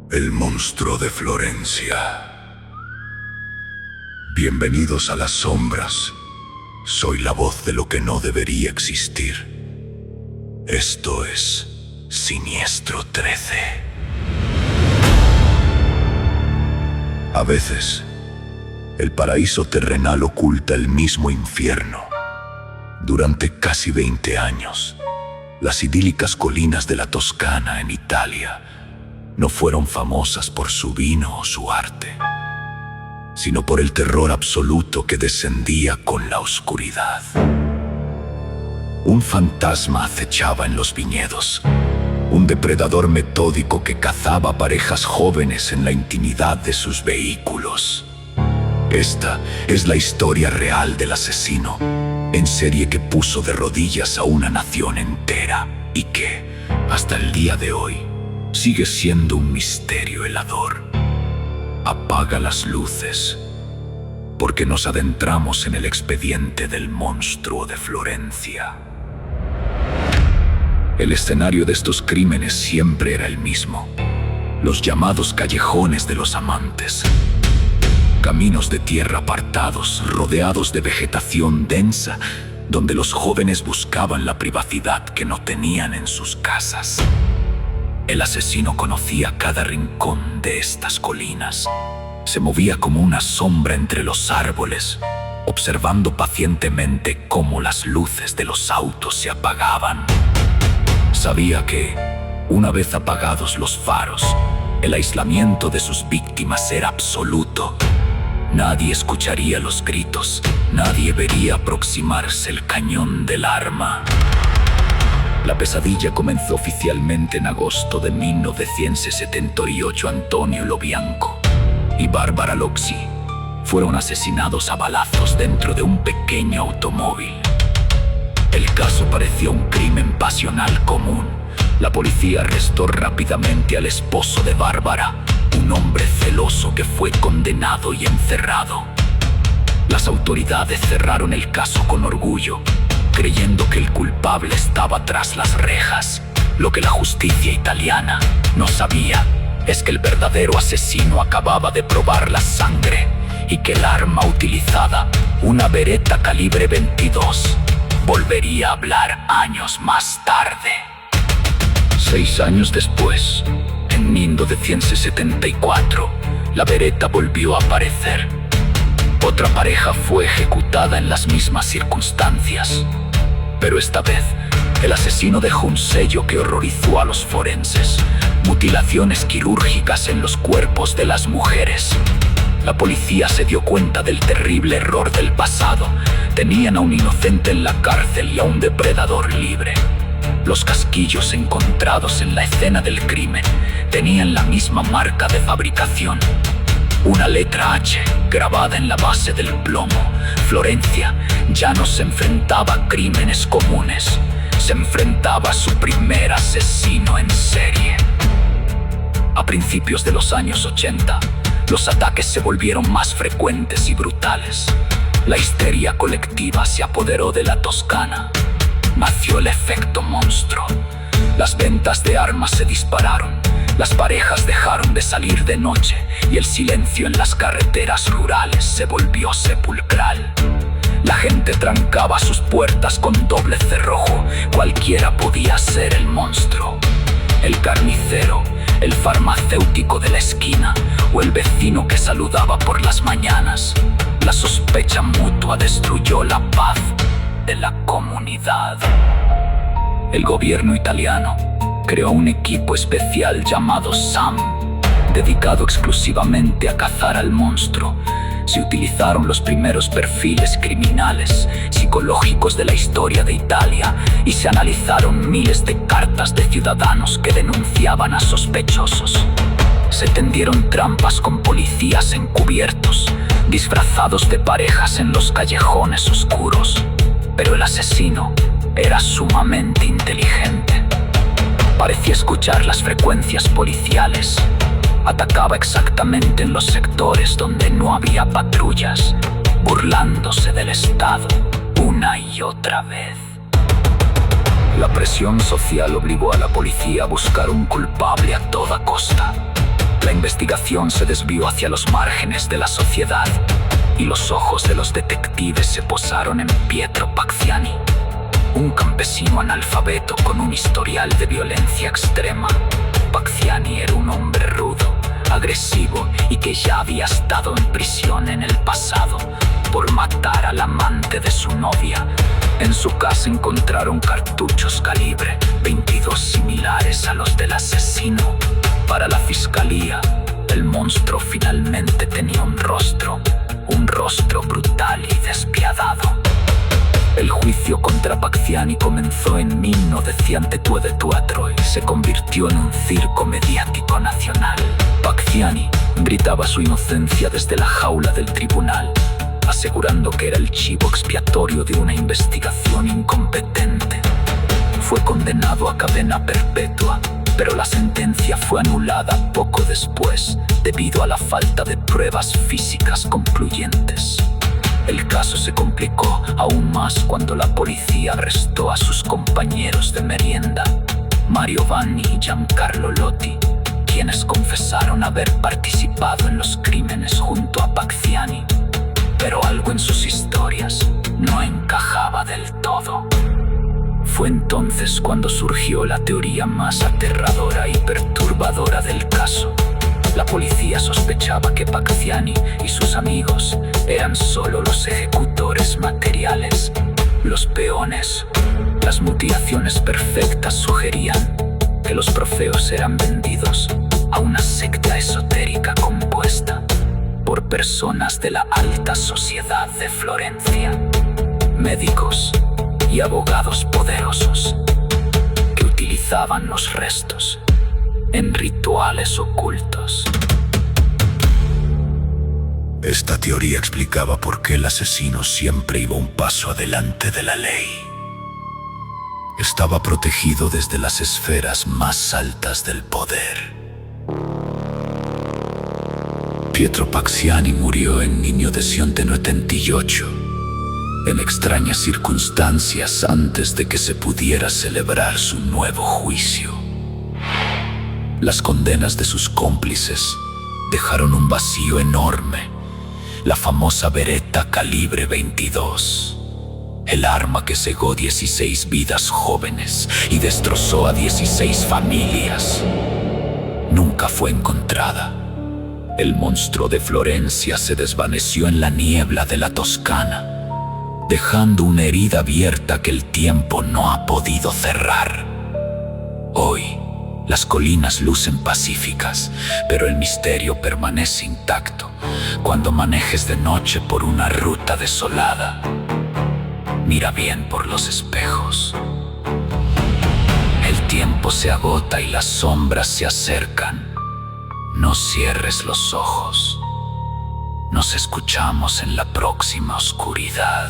El monstruo de Florencia. Bienvenidos a las sombras. Soy la voz de lo que no debería existir. Esto es Siniestro 13. A veces, el paraíso terrenal oculta el mismo infierno. Durante casi 20 años, las idílicas colinas de la Toscana, en Italia, no fueron famosas por su vino o su arte, sino por el terror absoluto que descendía con la oscuridad. Un fantasma acechaba en los viñedos, un depredador metódico que cazaba parejas jóvenes en la intimidad de sus vehículos. Esta es la historia real del asesino en serie que puso de rodillas a una nación entera y que, hasta el día de hoy, sigue siendo un misterio helador. Apaga las luces, porque nos adentramos en el expediente del monstruo de Florencia. El escenario de estos crímenes siempre era el mismo: los llamados callejones de los amantes. Caminos de tierra apartados, rodeados de vegetación densa, donde los jóvenes buscaban la privacidad que no tenían en sus casas. El asesino conocía cada rincón de estas colinas. Se movía como una sombra entre los árboles, observando pacientemente cómo las luces de los autos se apagaban. Sabía que, una vez apagados los faros, el aislamiento de sus víctimas era absoluto. Nadie escucharía los gritos, nadie vería aproximarse el cañón del arma. La pesadilla comenzó oficialmente en agosto de 1978. Antonio Lobianco y Barbara Locci fueron asesinados a balazos dentro de un pequeño automóvil. El caso parecía un crimen pasional común. La policía arrestó rápidamente al esposo de Bárbara, un hombre celoso que fue condenado y encerrado. Las autoridades cerraron el caso con orgullo, creyendo que el culpable estaba tras las rejas. Lo que la justicia italiana no sabía es que el verdadero asesino acababa de probar la sangre y que el arma utilizada, una Beretta calibre 22, volvería a hablar años más tarde. 6 años después, en 1974, la Beretta volvió a aparecer. Otra pareja fue ejecutada en las mismas circunstancias, pero esta vez el asesino dejó un sello que horrorizó a los forenses: mutilaciones quirúrgicas en los cuerpos de las mujeres. La policía se dio cuenta del terrible error del pasado. Tenían a un inocente en la cárcel y a un depredador libre. Los casquillos encontrados en la escena del crimen tenían la misma marca de fabricación: una letra H grabada en la base del plomo. Florencia ya no se enfrentaba a crímenes comunes, se enfrentaba a su primer asesino en serie. A principios de los años 80, los ataques se volvieron más frecuentes y brutales. La histeria colectiva se apoderó de la Toscana. Nació el efecto monstruo. Las ventas de armas se dispararon, las parejas dejaron de salir de noche y el silencio en las carreteras rurales se volvió sepulcral. La gente trancaba sus puertas con doble cerrojo. Cualquiera podía ser el monstruo: el carnicero, el farmacéutico de la esquina o el vecino que saludaba por las mañanas. La sospecha mutua destruyó la paz de la comunidad. El gobierno italiano creó un equipo especial llamado SAM, dedicado exclusivamente a cazar al monstruo. Se utilizaron los primeros perfiles criminales, psicológicos de la historia de Italia y se analizaron miles de cartas de ciudadanos que denunciaban a sospechosos. Se tendieron trampas con policías encubiertos, disfrazados de parejas en los callejones oscuros. Pero el asesino era sumamente inteligente. Parecía escuchar las frecuencias policiales. Atacaba exactamente en los sectores donde no había patrullas, burlándose del Estado una y otra vez. La presión social obligó a la policía a buscar un culpable a toda costa. La investigación se desvió hacia los márgenes de la sociedad y los ojos de los detectives se posaron en Pietro Pacciani, un campesino analfabeto con un historial de violencia extrema. Pacciani era un hombre rudo, agresivo y que ya había estado en prisión en el pasado por matar al amante de su novia. En su casa encontraron cartuchos calibre 22 similares a los del asesino. Para la fiscalía, el monstruo finalmente tenía un rostro brutal y despiadado. El juicio contra Pacciani comenzó en 1924 y se convirtió en un circo mediático nacional. Pacciani gritaba su inocencia desde la jaula del tribunal, asegurando que era el chivo expiatorio de una investigación incompetente. Fue condenado a cadena perpetua, pero la sentencia fue anulada poco después debido a la falta de pruebas físicas concluyentes. El caso se complicó aún más cuando la policía arrestó a sus compañeros de merienda, Mario Vanni y Giancarlo Lotti, quienes confesaron haber participado en los crímenes junto a Pacciani. Pero algo en sus historias no encajaba del todo. Fue entonces cuando surgió la teoría más aterradora y perturbadora del caso. La policía sospechaba que Pacciani y sus amigos eran solo los ejecutores materiales, los peones. Las mutilaciones perfectas sugerían que los trofeos eran vendidos a una secta esotérica compuesta por personas de la alta sociedad de Florencia, médicos y abogados poderosos que utilizaban los restos en rituales ocultos. Esta teoría explicaba por qué el asesino siempre iba un paso adelante de la ley. Estaba protegido desde las esferas más altas del poder. Pietro Pacciani murió en 1988, en extrañas circunstancias antes de que se pudiera celebrar su nuevo juicio. Las condenas de sus cómplices dejaron un vacío enorme. La famosa Beretta calibre 22, el arma que cegó 16 vidas jóvenes y destrozó a 16 familias, nunca fue encontrada. El monstruo de Florencia se desvaneció en la niebla de la Toscana, dejando una herida abierta que el tiempo no ha podido cerrar. Hoy, las colinas lucen pacíficas, pero el misterio permanece intacto. Cuando manejes de noche por una ruta desolada, mira bien por los espejos. El tiempo se agota y las sombras se acercan. No cierres los ojos. Nos escuchamos en la próxima oscuridad.